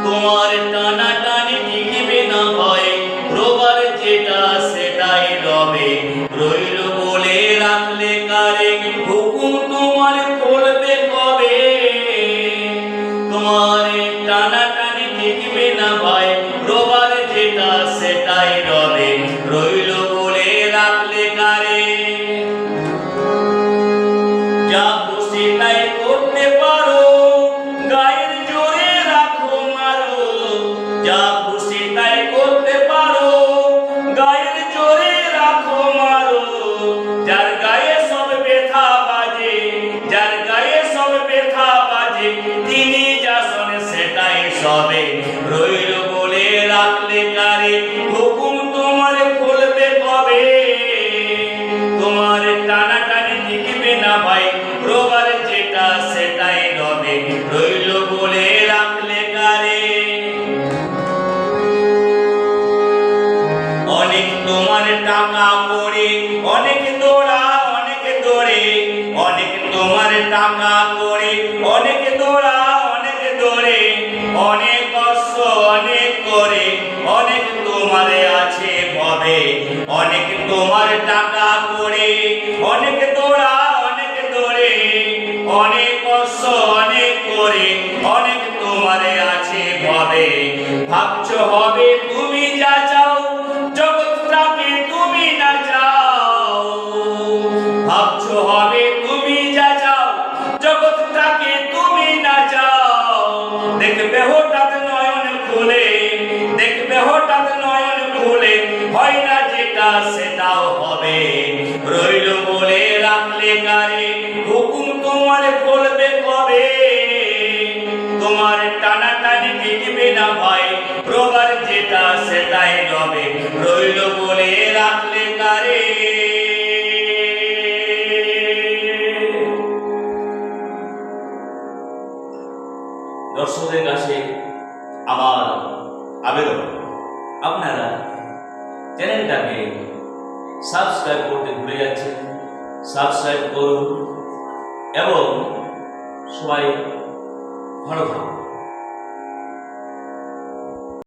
তোমার টানাটানি টিকবে না ভয়, রোবার যেটা সেটাই রবে। রইল বলে রাখলে কারে, হুকুম তোমার খুলবে কবে? তোমার টানাটানি টিকবে না ভয়, রোবার যেটা সেটাই রবে। রইল বলে রাখলে কারে, যা খুশি তাই করতে পারো, গায়ের জোরে রাখো মারো। যা খুশি তাই করতে পারো, গায়ের জোরে রাখো মারো। যার গায়ে সব ব্যথা বাজে, যার গায়ে সব ব্যথা বাজে, তিনি যা শোনে সেটাই সবে। রইল বলে রাখলে কারে, হুকুম তোমার খুলবে কবে? তোমার টানাটানি টিকবে না ভাই, রোবার যেটা সেটাই রবে। রইল বলে রাখলে কারে, অনেক তোমার টাকা করে অনেক দৌড়া অনেক দৌড়ে, অনেক তোমার টাকা করে অনেক দৌড়া অনেক দৌড়ে, অনেক কষ্ট অনেক করে অনেক তোমার আছে ভবে। অনেক তোমার টাকা করে অনেক দৌড়া অনেক দৌড়ে, অনেক কষ্ট অনেক করে অনেক তোমার আছে ভবে। ভাবছো হবে তুমি যা চাও, জগৎটাকে তুমি না চাও। ভাবছো হবে তুমি যা চাও, জগৎটাকে তুমি না চাও। দেখবে হঠাৎ নয়ন খুলে, দেখবে হঠাৎ নয়ন খুলে, হয় না যেটা সেটাও হবে। রইল বলে রাখলে কারে, হুকুম তোমার খুলবে কবে? তোমার টানাটানি টিকবে না ভাই, রোবার যেটা সেটাই রবে। রইল বলে রাখলে কারে। দর্শকদের কাছে আমার আবেদন, আপনারা চ্যানেলটাকে সাবস্ক্রাইব করতে ভুলে যাচ্ছেন, সাবস্ক্রাইব করুন এবং সবাই ভালো থাকুন।